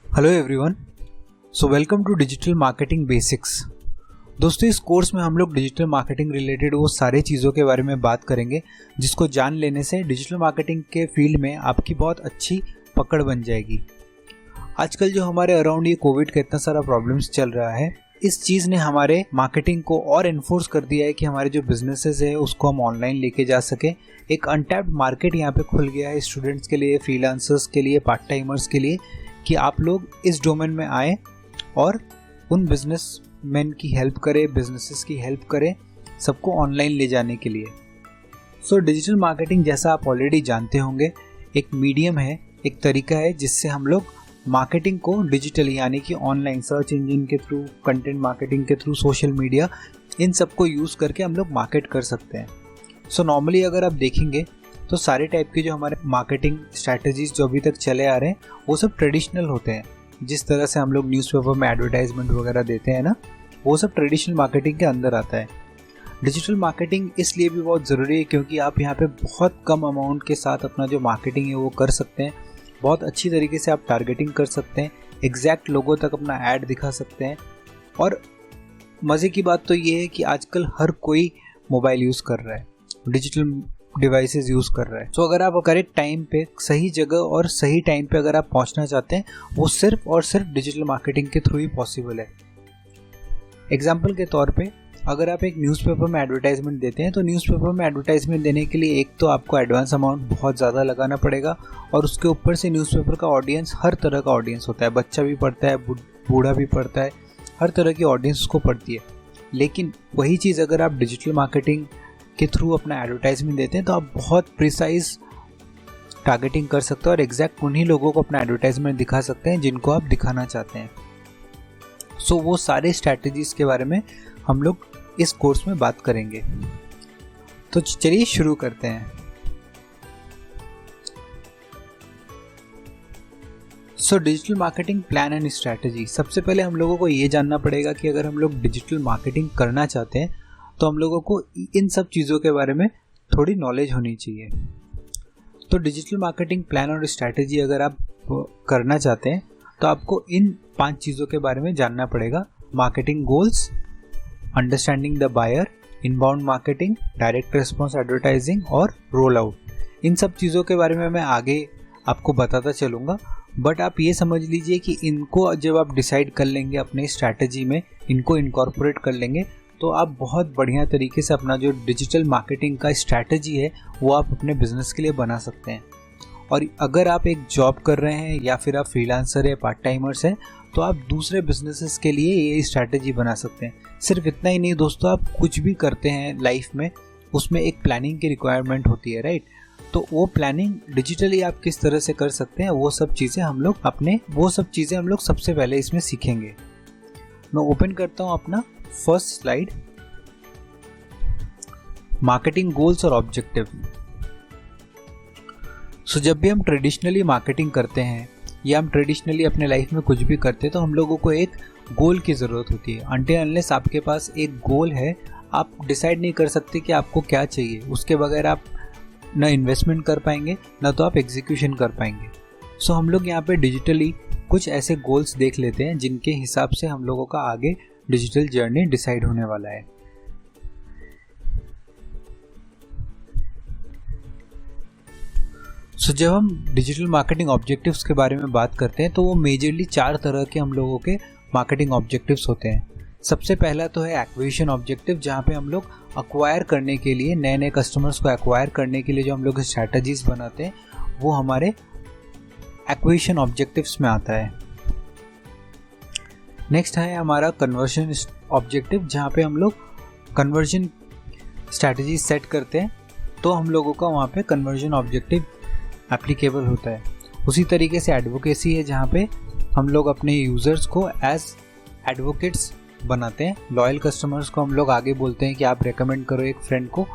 Hello everyone, so welcome to digital marketing basics. दोस्तों, इस course में हम लोग डिजिटल मार्केटिंग रिलेटेड वो सारे चीज़ों के बारे में बात करेंगे जिसको जान लेने से डिजिटल मार्केटिंग के फील्ड में आपकी बहुत अच्छी पकड़ बन जाएगी। आजकल जो हमारे अराउंड ये कोविड का इतना सारा प्रॉब्लम्स चल रहा है, इस चीज़ ने हमारे मार्केटिंग को और इन्फोर्स कर दिया है कि हमारे जो बिजनेसेस है उसको हम ऑनलाइन लेके जा सकें। एक अनटैप्ड मार्केट यहाँ पे खुल गया है स्टूडेंट्स के लिए, फ्रीलांसर्स के लिए, पार्ट टाइमर्स के लिए, कि आप लोग इस डोमेन में आए और उन बिजनेसमैन की हेल्प करें, बिजनेसेस की हेल्प करें, सबको ऑनलाइन ले जाने के लिए। सो डिजिटल मार्केटिंग, जैसा आप ऑलरेडी जानते होंगे, एक मीडियम है, एक तरीका है जिससे हम लोग मार्केटिंग को डिजिटल यानी कि ऑनलाइन सर्च इंजन के थ्रू, कंटेंट मार्केटिंग के थ्रू, सोशल मीडिया, इन सबको यूज़ करके हम लोग मार्केट कर सकते हैं। सो नॉर्मली अगर आप देखेंगे तो सारे टाइप के जो हमारे मार्केटिंग स्ट्रैटेजीज जो अभी तक चले आ रहे हैं वो सब ट्रेडिशनल होते हैं। जिस तरह से हम लोग न्यूज़पेपर में एडवर्टाइजमेंट वगैरह देते हैं ना, वो सब ट्रेडिशनल मार्केटिंग के अंदर आता है। डिजिटल मार्केटिंग इसलिए भी बहुत ज़रूरी है क्योंकि आप यहाँ पे बहुत कम अमाउंट के साथ अपना जो मार्केटिंग है वो कर सकते हैं। बहुत अच्छी तरीके से आप टारगेटिंग कर सकते हैं, एग्जैक्ट लोगों तक अपना ऐड दिखा सकते हैं। और मज़े की बात तो ये है कि आजकल हर कोई मोबाइल यूज़ कर रहा है, डिजिटल डिवाइसेस यूज़ कर रहा है। तो अगर आप करेक्ट टाइम पे, सही जगह और सही टाइम पे अगर आप पहुंचना चाहते हैं, वो सिर्फ और सिर्फ डिजिटल मार्केटिंग के थ्रू ही पॉसिबल है। एग्जाम्पल के तौर पे अगर आप एक न्यूज़पेपर में एडवर्टाइजमेंट देते हैं तो न्यूज़पेपर में एडवर्टाइजमेंट देने के लिए एक तो आपको एडवांस अमाउंट बहुत ज़्यादा लगाना पड़ेगा, और उसके ऊपर से न्यूज़पेपर का ऑडियंस हर तरह का ऑडियंस होता है, बच्चा भी पढ़ता है, बूढ़ा भी पढ़ता है, हर तरह की ऑडियंस उसको पढ़ती है। लेकिन वही चीज़ अगर आप डिजिटल मार्केटिंग के थ्रू अपना एडवर्टाइजमेंट देते हैं तो आप बहुत प्रिसाइज टारगेटिंग कर सकते हैं और एग्जैक्ट उन्हीं लोगों को अपना एडवर्टाइजमेंट दिखा सकते हैं जिनको आप दिखाना चाहते हैं। सो वो सारे स्ट्रैटेजीज के बारे में हम लोग इस कोर्स में बात करेंगे। तो चलिए शुरू करते हैं। So digital marketing plan and strategy. सबसे पहले हम लोगों को ये जानना पड़ेगा कि अगर हम लोग डिजिटल मार्केटिंग करना चाहते हैं तो हम लोगों को इन सब चीज़ों के बारे में थोड़ी नॉलेज होनी चाहिए। तो डिजिटल मार्केटिंग प्लान और स्ट्रैटेजी अगर आप करना चाहते हैं तो आपको इन 5 चीज़ों के बारे में जानना पड़ेगा। Marketing goals, understanding the buyer, inbound marketing, direct response advertising और रोल आउट। इन सब चीज़ों के बारे में मैं आगे आपको बताता चलूँगा, बट आप ये समझ लीजिए कि इनको जब आप डिसाइड कर लेंगे अपने स्ट्रैटेजी में, इनको इनकॉर्पोरेट कर लेंगे, तो आप बहुत बढ़िया तरीके से अपना जो डिजिटल मार्केटिंग का स्ट्रैटेजी है वो आप अपने बिजनेस के लिए बना सकते हैं। और अगर आप एक जॉब कर रहे हैं या फिर आप फ्रीलांसर है, पार्ट टाइमर्स हैं, तो आप दूसरे बिजनेसेस के लिए ये स्ट्रैटेजी बना सकते हैं। सिर्फ इतना ही नहीं दोस्तों, आप कुछ भी करते हैं लाइफ में, उसमें एक प्लानिंग की रिक्वायरमेंट होती है, राइट? तो वो प्लानिंग डिजिटली आप किस तरह से कर सकते हैं, वो सब चीज़ें हम लोग सबसे पहले इसमें सीखेंगे। मैं ओपन करता हूँ अपना फर्स्ट स्लाइड, मार्केटिंग गोल्स और ऑब्जेक्टिव। सो जब भी हम ट्रेडिशनली मार्केटिंग करते हैं या हम ट्रेडिशनली अपने लाइफ में कुछ भी करते हैं तो हम लोगों को एक गोल की ज़रूरत होती है। अनटिल अनलेस आपके पास एक गोल है, आप डिसाइड नहीं कर सकते कि आपको क्या चाहिए। उसके बगैर आप ना इन्वेस्टमेंट कर पाएंगे, ना तो आप एग्जीक्यूशन कर पाएंगे। सो हम लोग यहाँ पे डिजिटली कुछ ऐसे गोल्स देख लेते हैं जिनके हिसाब से हम लोगों का आगे डिजिटल जर्नी डिसाइड होने वाला है। सो जब हम डिजिटल मार्केटिंग ऑब्जेक्टिव्स के बारे में बात करते हैं तो वो मेजरली 4 तरह के हम लोगों के मार्केटिंग ऑब्जेक्टिव्स होते हैं। सबसे पहला तो है एक्विजिशन ऑब्जेक्टिव, जहाँ पे हम लोग अक्वायर करने के लिए, नए नए कस्टमर्स को एक्वायर करने के लिए जो हम लोग स्ट्रैटेजीज बनाते हैं वो हमारे एक्विजिशन ऑब्जेक्टिव्स में आता है। नेक्स्ट है हमारा कन्वर्जन ऑब्जेक्टिव, जहाँ पे हम लोग कन्वर्जन स्ट्रैटेजी सेट करते हैं तो हम लोगों का वहाँ पे कन्वर्जन ऑब्जेक्टिव एप्लीकेबल होता है। उसी तरीके से एडवोकेसी है, जहाँ पे हम लोग अपने यूज़र्स को एज एडवोकेट्स बनाते हैं। लॉयल कस्टमर्स को हम लोग आगे बोलते हैं कि आप रेकमेंड करो एक फ्रेंड को।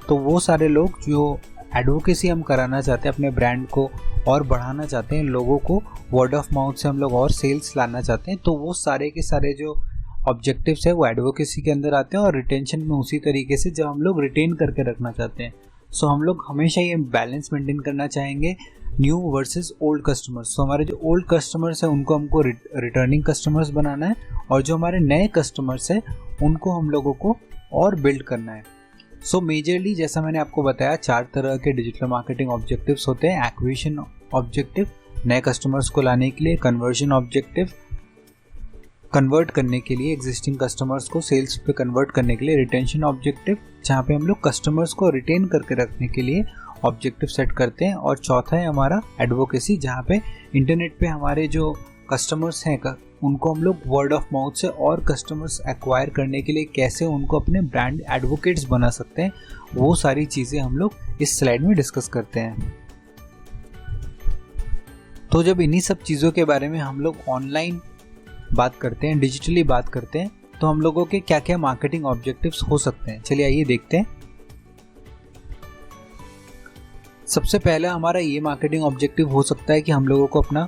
तो वो सारे लोग जो एडवोकेसी हम कराना चाहते हैं, अपने ब्रांड को और बढ़ाना चाहते हैं, लोगों को वर्ड ऑफ माउथ से हम लोग और सेल्स लाना चाहते हैं, तो वो सारे के सारे जो ऑब्जेक्टिव्स है वो एडवोकेसी के अंदर आते हैं। और रिटेंशन में उसी तरीके से जब हम लोग रिटेन करके रखना चाहते हैं। सो हम लोग हमेशा ये बैलेंस मेंटेन करना चाहेंगे न्यू वर्सेस ओल्ड कस्टमर्स। सो हमारे जो ओल्ड कस्टमर्स हैं उनको हमको रिटर्निंग कस्टमर्स बनाना है, और जो हमारे नए कस्टमर्स हैं उनको हम लोगों को और बिल्ड करना है। सो मेजरली जैसा मैंने आपको बताया 4 तरह के डिजिटल मार्केटिंग ऑब्जेक्टिव्स होते हैं। एक्विजिशन ऑब्जेक्टिव, नए कस्टमर्स को लाने के लिए; कन्वर्जन ऑब्जेक्टिव, कन्वर्ट करने के लिए एग्जिस्टिंग कस्टमर्स को सेल्स पे कन्वर्ट करने के लिए; रिटेंशन ऑब्जेक्टिव, जहाँ पे हम लोग कस्टमर्स को रिटेन करके रखने के लिए ऑब्जेक्टिव सेट करते हैं; और चौथा है हमारा एडवोकेसी, जहाँ पे इंटरनेट पे हमारे जो कस्टमर्स हैं उनको हम लोग वर्ड ऑफ माउथ से और कस्टमर्स एक्वायर करने के लिए कैसे उनको अपने ब्रांड एडवोकेट्स बना सकते हैं, वो सारी चीज़ें हम लोग इस स्लाइड में डिस्कस करते हैं। तो जब इन्हीं सब चीज़ों के बारे में हम लोग ऑनलाइन बात करते हैं, डिजिटली बात करते हैं, तो हम लोगों के क्या क्या मार्केटिंग ऑब्जेक्टिव्स हो सकते हैं, चलिए आइए देखते हैं। सबसे पहला हमारा ये मार्केटिंग ऑब्जेक्टिव हो सकता है कि हम लोगों को अपना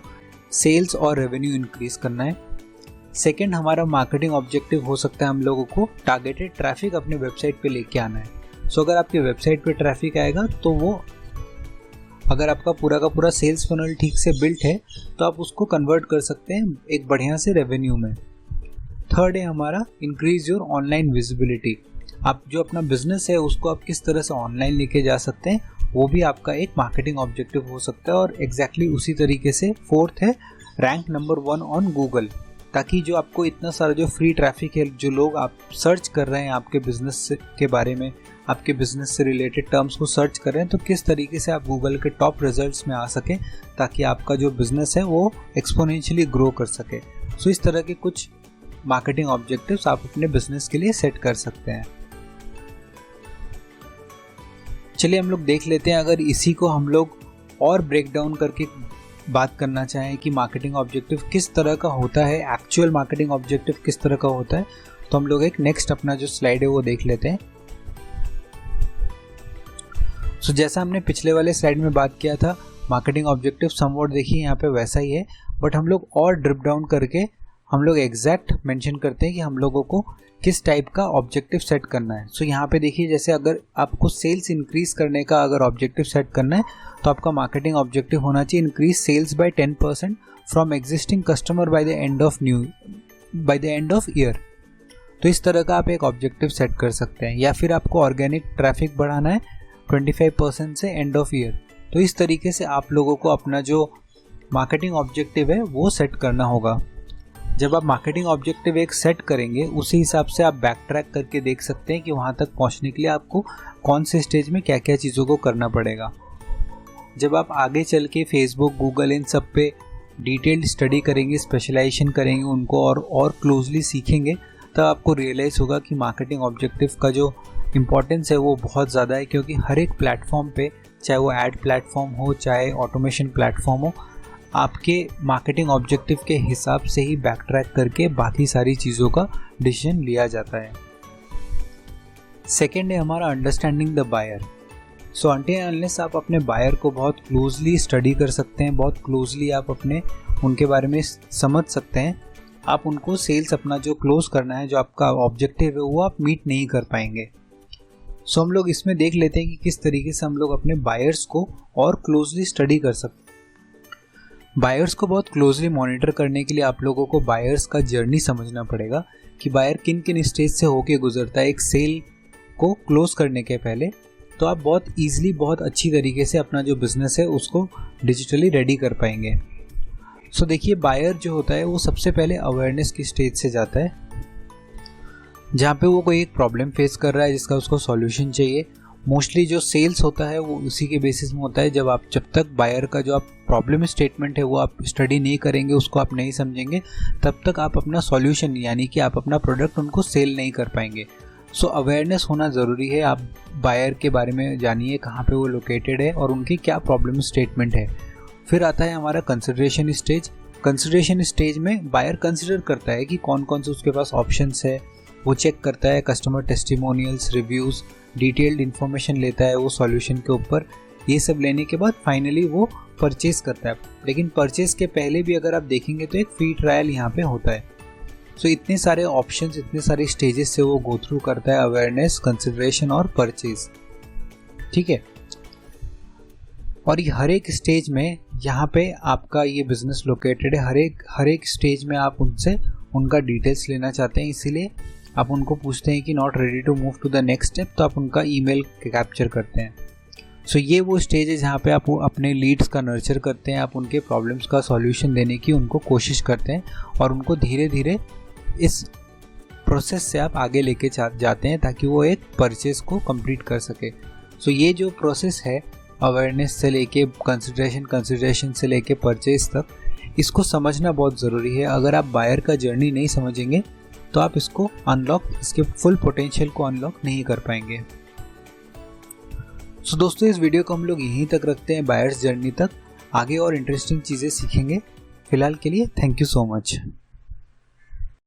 सेल्स और रेवेन्यू इंक्रीज करना है। सेकंड हमारा मार्केटिंग ऑब्जेक्टिव हो सकता है हम लोगों को टारगेटेड ट्रैफिक अपने वेबसाइट पे लेके आना है। सो अगर आपके वेबसाइट पे ट्रैफिक आएगा तो वो, अगर आपका पूरा का पूरा सेल्स फनल ठीक से बिल्ट है तो आप उसको कन्वर्ट कर सकते हैं एक बढ़िया से रेवेन्यू में। थर्ड है हमारा इंक्रीज योर ऑनलाइन विजिबिलिटी। आप जो अपना बिजनेस है उसको आप किस तरह से ऑनलाइन लेके जा सकते हैं, वो भी आपका एक मार्केटिंग ऑब्जेक्टिव हो सकता है। और एग्जैक्टली उसी तरीके से फोर्थ है रैंक नंबर 1 ऑन गूगल, ताकि जो आपको इतना सारा जो फ्री ट्रैफिक है, जो लोग आप सर्च कर रहे हैं आपके बिजनेस के बारे में, आपके बिजनेस से रिलेटेड टर्म्स को सर्च कर रहे हैं, तो किस तरीके से आप गूगल के टॉप रिजल्ट्स में आ सकें ताकि आपका जो बिजनेस है वो एक्सपोनेंशियली ग्रो कर सके। सो इस तरह के कुछ मार्केटिंग ऑब्जेक्टिव्स आप अपने बिजनेस के लिए सेट कर सकते हैं। चलिए हम लोग देख लेते हैं, अगर इसी को हम लोग और ब्रेक डाउन करके बात करना चाहें कि मार्केटिंग ऑब्जेक्टिव किस तरह का होता है, एक्चुअल मार्केटिंग ऑब्जेक्टिव किस तरह का होता है, तो हम लोग एक नेक्स्ट अपना जो स्लाइड है वो देख लेते हैं। सो जैसा हमने पिछले वाले स्लाइड में बात किया था, मार्केटिंग ऑब्जेक्टिव समवॉट देखिए यहाँ पे वैसा ही है, बट हम लोग और ड्रिप डाउन करके हम लोग एग्जैक्ट मेंशन करते हैं कि हम लोगों को किस टाइप का ऑब्जेक्टिव सेट करना है। सो यहाँ पे देखिए, जैसे अगर आपको सेल्स इंक्रीज करने का अगर ऑब्जेक्टिव सेट करना है तो आपका मार्केटिंग ऑब्जेक्टिव होना चाहिए increase sales by 10% from existing customer by the end of year. तो इस तरह का आप एक ऑब्जेक्टिव सेट कर सकते हैं। या फिर आपको ऑर्गेनिक ट्रैफिक बढ़ाना है 25% से एंड ऑफ ईयर। तो इस तरीके से आप लोगों को अपना जो मार्केटिंग ऑब्जेक्टिव है वो सेट करना होगा। जब आप मार्केटिंग ऑब्जेक्टिव एक सेट करेंगे, उसी हिसाब से आप बैक ट्रैक करके देख सकते हैं कि वहाँ तक पहुँचने के लिए आपको कौन से स्टेज में क्या क्या चीज़ों को करना पड़ेगा। जब आप आगे चल के फेसबुक, गूगल, इन सब पे डिटेल्ड स्टडी करेंगे, स्पेशलाइजेशन करेंगे उनको और क्लोजली सीखेंगे, तब आपको रियलाइज़ होगा कि मार्केटिंग ऑब्जेक्टिव का जो इम्पोर्टेंस है वो बहुत ज़्यादा है। क्योंकि हर एक प्लेटफॉर्म पे, चाहे वो ऐड प्लेटफॉर्म हो, चाहे ऑटोमेशन प्लेटफॉर्म हो, आपके मार्केटिंग ऑब्जेक्टिव के हिसाब से ही बैक ट्रैक करके बाकी सारी चीज़ों का डिसीजन लिया जाता है। सेकेंड है हमारा understanding the buyer. So until unless आप अपने बायर को बहुत क्लोजली स्टडी कर सकते हैं, बहुत क्लोजली आप उनके बारे में समझ सकते हैं, आप उनको सेल्स अपना जो क्लोज करना है, जो आपका ऑब्जेक्टिव है, वो आप मीट नहीं कर पाएंगे। सो हम लोग इसमें देख लेते हैं कि किस तरीके से हम लोग अपने बायर्स को और क्लोजली स्टडी कर सकते हैं। बायर्स को बहुत क्लोजली मॉनिटर करने के लिए आप लोगों को बायर्स का जर्नी समझना पड़ेगा कि बायर किन किन स्टेज से होके गुजरता है एक सेल को क्लोज करने के पहले। तो आप बहुत ईजिली, बहुत अच्छी तरीके से अपना जो बिजनेस है उसको डिजिटली रेडी कर पाएंगे। सो देखिए, बायर जो होता है वो सबसे पहले अवेयरनेस की स्टेज से जाता है, जहाँ पे वो कोई एक प्रॉब्लम फेस कर रहा है जिसका उसको सॉल्यूशन चाहिए। मोस्टली जो सेल्स होता है वो उसी के बेसिस में होता है। जब तक बायर का जो आप प्रॉब्लम स्टेटमेंट है वो आप स्टडी नहीं करेंगे, उसको आप नहीं समझेंगे, तब तक आप अपना सॉल्यूशन यानी कि आप अपना प्रोडक्ट उनको सेल नहीं कर पाएंगे। सो अवेयरनेस होना ज़रूरी है। आप बायर के बारे में जानिए, कहाँ पे वो लोकेटेड है और उनकी क्या प्रॉब्लम स्टेटमेंट है। फिर आता है हमारा कंसिडरेशन स्टेज। कंसिडरेशन स्टेज में बायर कंसिडर करता है कि कौन कौन से उसके पास ऑप्शंस है, वो चेक करता है customer testimonials, reviews, detailed information लेता है वो सॉल्यूशन के ऊपर। ये सब लेने के बाद फाइनली वो परचेज़ करता है। लेकिन परचेज़ के पहले भी अगर आप देखेंगे तो एक फ्री ट्रायल यहाँ पे होता है। सो इतने सारे ऑप्शंस, इतने सारे स्टेजेस से वो गो थ्रू करता है, अवेयरनेस, कंसिडरेशन और परचेज़। ठीक है, और ये हर एक स्टेज में यहाँ पे आपका ये बिजनेस लोकेटेड है, हर एक स्टेज में आप उनसे उनका डिटेल्स लेना चाहते हैं, इसीलिए आप उनको पूछते हैं कि not ready to move to the next step, तो आप उनका ईमेल कैप्चर करते हैं। सो ये वो स्टेज है जहाँ पे आप अपने लीड्स का नर्चर करते हैं, आप उनके प्रॉब्लम्स का सॉल्यूशन देने की उनको कोशिश करते हैं और उनको धीरे धीरे इस प्रोसेस से आप आगे लेके जाते हैं ताकि वो एक परचेस को कंप्लीट कर सके। सो ये जो प्रोसेस है अवेयरनेस से लेके कंसिडरेशन से लेके परचेस तक, इसको समझना बहुत ज़रूरी है। अगर आप बायर का जर्नी नहीं समझेंगे तो आप इसके फुल पोटेंशियल को अनलॉक नहीं कर पाएंगे। सो दोस्तों, इस वीडियो को हम लोग यहीं तक रखते हैं, बायर्स जर्नी तक। आगे और इंटरेस्टिंग चीज़ें सीखेंगे। फिलहाल के लिए थैंक यू सो मच।